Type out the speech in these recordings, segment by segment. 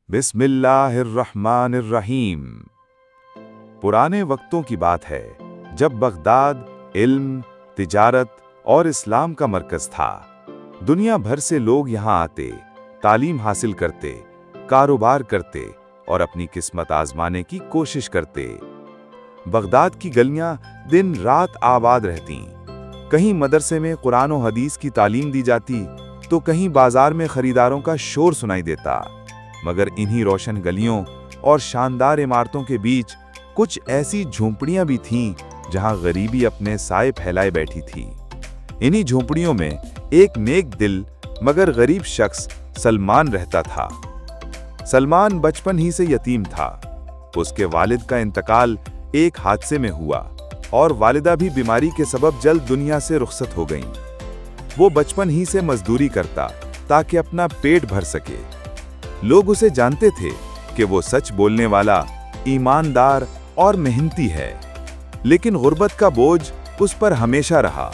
बिस्मिल्लाहिर्रहमानिर्रहीम। पुराने वक्तों की बात है जब बगदाद इल्म, तिजारत और इस्लाम का मरकज था। दुनिया भर से लोग यहाँ आते, तालीम हासिल करते, कारोबार करते और अपनी किस्मत आजमाने की कोशिश करते। बगदाद की गलियां दिन रात आबाद रहती। कहीं मदरसे में कुरान और हदीस की तालीम दी जाती तो कहीं बाजार में खरीदारों का शोर सुनाई देता। मगर इन्हीं रोशन गलियों और शानदार इमारतों के बीच कुछ ऐसी झोंपड़ियां भी थीं जहां गरीबी अपने साए फैलाए बैठी थी। इन्हीं झोंपड़ियों में एक नेक दिल मगर गरीब शख्स सलमान रहता था। सलमान बचपन ही से यतीम था। उसके वालिद का इंतकाल एक हादसे में हुआ और वालिदा भी बीमारी के सबब जल्द दुनिया से रुखसत हो गईं। वो बचपन ही से मजदूरी करता ताकि अपना पेट भर सके। लोग उसे जानते थे कि वो सच बोलने वाला, ईमानदार और मेहनती है। लेकिन गुर्बत का बोझ उस पर हमेशा रहा।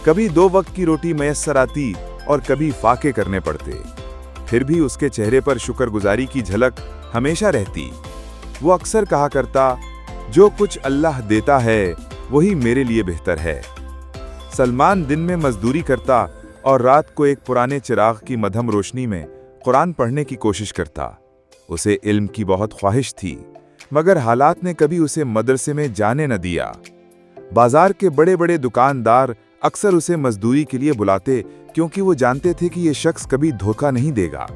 कभी 2 वक्त की रोटी मैसर आती और कभी फाके करने पड़ते। फिर भी उसके चेहरे पर शुक्रगुजारी की झलक हमेशा रहती। वो अक्सर कहा करता, जो कुछ अल्लाह देता है वही मेरे लिए बेहतर है। सलमान दिन में मजदूरी करता और रात को एक पुराने चिराग की मध्यम रोशनी में कुरान पढ़ने की कोशिश करता। उसे इल्म की बहुत ख्वाहिश थी, मगर हालात ने कभी उसे मदरसे में जाने न दिया। बाजार के बड़े बड़े दुकानदार अक्सर उसे मजदूरी के लिए बुलाते क्योंकि वो जानते थे कि ये शख्स कभी धोखा नहीं देगा।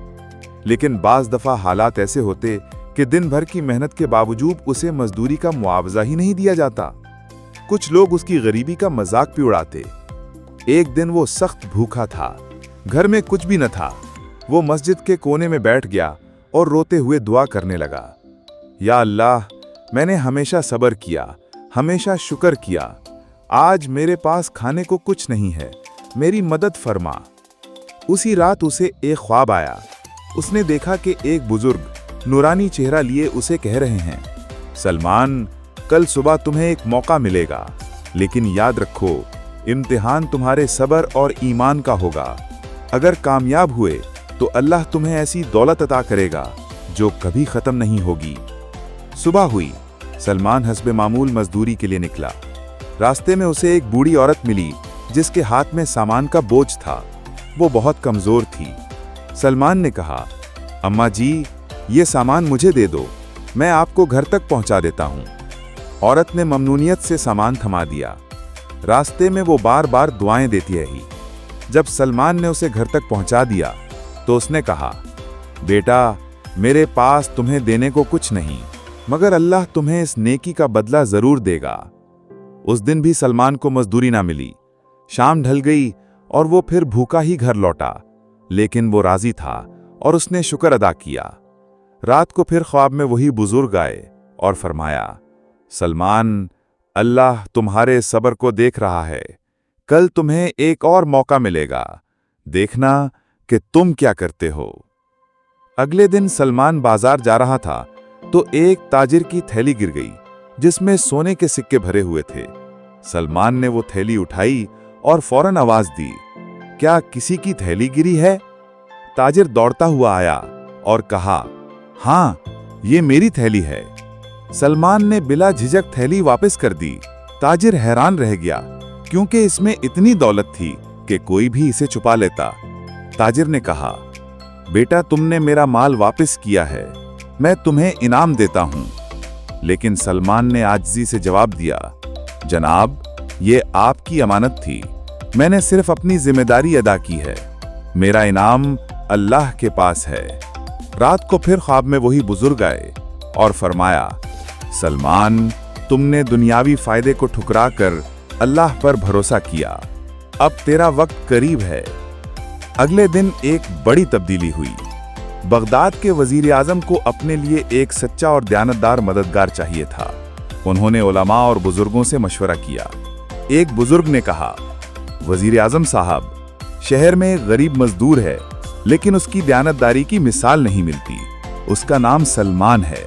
लेकिन बाज दफा हालात ऐसे होते कि दिन भर की मेहनत के बावजूद उसे मजदूरी का मुआवजा ही नहीं दिया जाता। कुछ लोग उसकी गरीबी का मजाक भी उड़ाते। एक दिन वो सख्त भूखा था, घर में कुछ भी न था। वो मस्जिद के कोने में बैठ गया और रोते हुए दुआ करने लगा, या अल्लाह, मैंने हमेशा सब्र किया, हमेशा शुक्र किया। आज मेरे पास खाने को कुछ नहीं है, मेरी मदद फरमा। उसी रात उसे एक ख्वाब आया। उसने देखा कि एक बुजुर्ग नूरानी चेहरा लिए उसे कह रहे हैं, सलमान, कल सुबह तुम्हें एक मौका मिलेगा, लेकिन याद रखो, इम्तिहान तुम्हारे सब्र और ईमान का होगा। अगर कामयाब हुए तो अल्लाह तुम्हें ऐसी दौलत अता करेगा जो कभी खत्म नहीं होगी। सुबह हुई। सलमान हस्बे मामूल मजदूरी के लिए निकला। रास्ते में उसे एक बूढ़ी औरत मिली जिसके हाथ में सामान का बोझ था। वो बहुत कमजोर थी। सलमान ने कहा, अम्मा जी, ये सामान मुझे दे दो, मैं आपको घर तक पहुंचा देता हूं। औरत ने ममनूनियत से सामान थमा दिया। रास्ते में वो बार बार दुआएं देती रही। जब सलमान ने उसे घर तक पहुंचा दिया तो उसने कहा, बेटा, मेरे पास तुम्हें देने को कुछ नहीं, मगर अल्लाह तुम्हें इस नेकी का बदला जरूर देगा। उस दिन भी सलमान को मजदूरी ना मिली। शाम ढल गई और वो फिर भूखा ही घर लौटा, लेकिन वो राजी था और उसने शुक्र अदा किया। रात को फिर ख्वाब में वही बुजुर्ग आए और फरमाया, सलमान, अल्लाह तुम्हारे सब्र को देख रहा है, कल तुम्हें एक और मौका मिलेगा, देखना कि तुम क्या करते हो। अगले दिन सलमान बाजार जा रहा था तो एक ताजिर की थैली गिर गई जिसमें सोने के सिक्के भरे हुए थे। सलमान ने वो थैली उठाई और फौरन आवाज दी, क्या किसी की थैली गिरी है? ताजिर दौड़ता हुआ आया और कहा, हाँ, ये मेरी थैली है। सलमान ने बिला झिझक थैली वापस कर दी। ताजिर हैरान रह गया क्योंकि इसमें इतनी दौलत थी कि कोई भी इसे छुपा लेता। ताजिर ने कहा, बेटा, तुमने मेरा माल वापस किया है, मैं तुम्हें इनाम देता हूं। लेकिन सलमान ने आजिज़ी से जवाब दिया, जनाब, ये आपकी अमानत थी, मैंने सिर्फ अपनी जिम्मेदारी अदा की है, मेरा इनाम अल्लाह के पास है। रात को फिर ख्वाब में वही बुजुर्ग आए और फरमाया, सलमान, तुमने दुनियावी फायदे को ठुकरा कर अल्लाह पर भरोसा किया, अब तेरा वक्त करीब है। अगले दिन एक बड़ी तब्दीली हुई। बगदाद के वजीर आजम को अपने लिए एक सच्चा और दयानतदार मददगार चाहिए था। उन्होंने उलमा और बुजुर्गों से मशवरा किया। एक बुजुर्ग ने कहा, वजीर आजम साहब, शहर में एक गरीब मजदूर है, लेकिन उसकी दयानतदारी की मिसाल नहीं मिलती। उसका नाम सलमान है।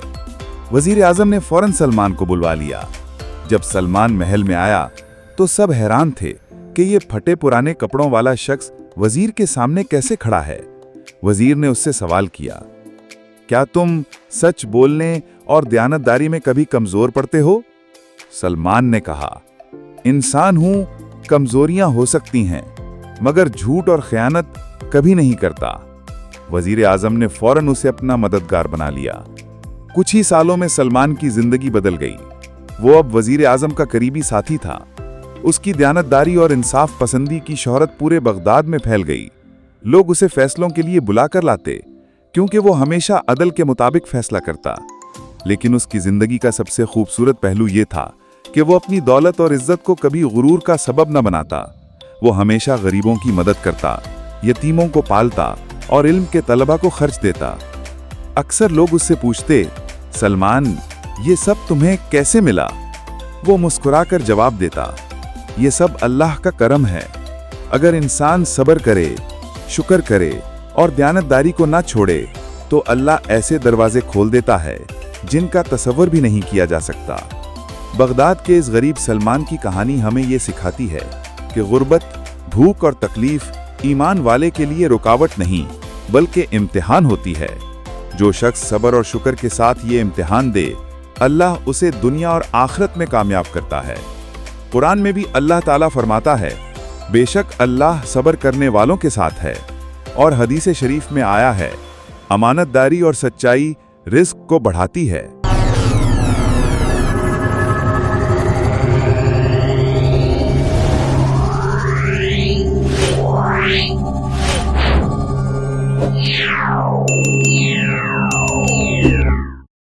वजीर आजम ने फौरन सलमान को बुलवा लिया। जब सलमान महल में आया तो सब हैरान थे कि ये फटे पुराने कपड़ों वाला शख्स वजीर के सामने कैसे खड़ा है। वजीर ने उससे सवाल किया, क्या तुम सच बोलने और दयानतदारी में कभी कमजोर पड़ते हो? सलमान ने कहा, इंसान हूं, कमजोरियां हो सकती हैं, मगर झूठ और खयानत कभी नहीं करता। वजीर आजम ने फौरन उसे अपना मददगार बना लिया। कुछ ही सालों में सलमान की जिंदगी बदल गई। वो अब वजीर आजम का करीबी साथी था। उसकी दयानतदारी और इंसाफ पसंदी की शोहरत पूरे बगदाद में फैल गई। लोग उसे फैसलों के लिए बुलाकर लाते, क्योंकि वो हमेशा अदल के मुताबिक फैसला करता। लेकिन उसकी जिंदगी का सबसे खूबसूरत पहलू ये था कि वो अपनी दौलत और इज्जत को कभी गुरूर का सबब न बनाता। वो हमेशा गरीबों की मदद करता, यतीमों को पालता और इल्म के तलबा को खर्च देता। अक्सर लोग उससे पूछते, सलमान, ये सब तुम्हें कैसे मिला? वो मुस्कुराकर जवाब देता, ये सब अल्लाह का करम है। अगर इंसान सब्र करे, शुक्र करे और दयानतदारी को ना छोड़े तो अल्लाह ऐसे दरवाजे खोल देता है जिनका तसव्वुर भी नहीं किया जा सकता। बगदाद के इस गरीब सलमान की कहानी हमें ये सिखाती है कि गुर्बत, भूख और तकलीफ ईमान वाले के लिए रुकावट नहीं बल्कि इम्तिहान होती है। जो शख्स सब्र और शुक्र के साथ ये इम्तिहान दे, अल्लाह उसे दुनिया और आखिरत में कामयाब करता है। कुरान में भी अल्लाह ताला फरमाता है, बेशक अल्लाह सब्र करने वालों के साथ है। और हदीस शरीफ में आया है, अमानतदारी और सच्चाई रिज़्क को बढ़ाती है।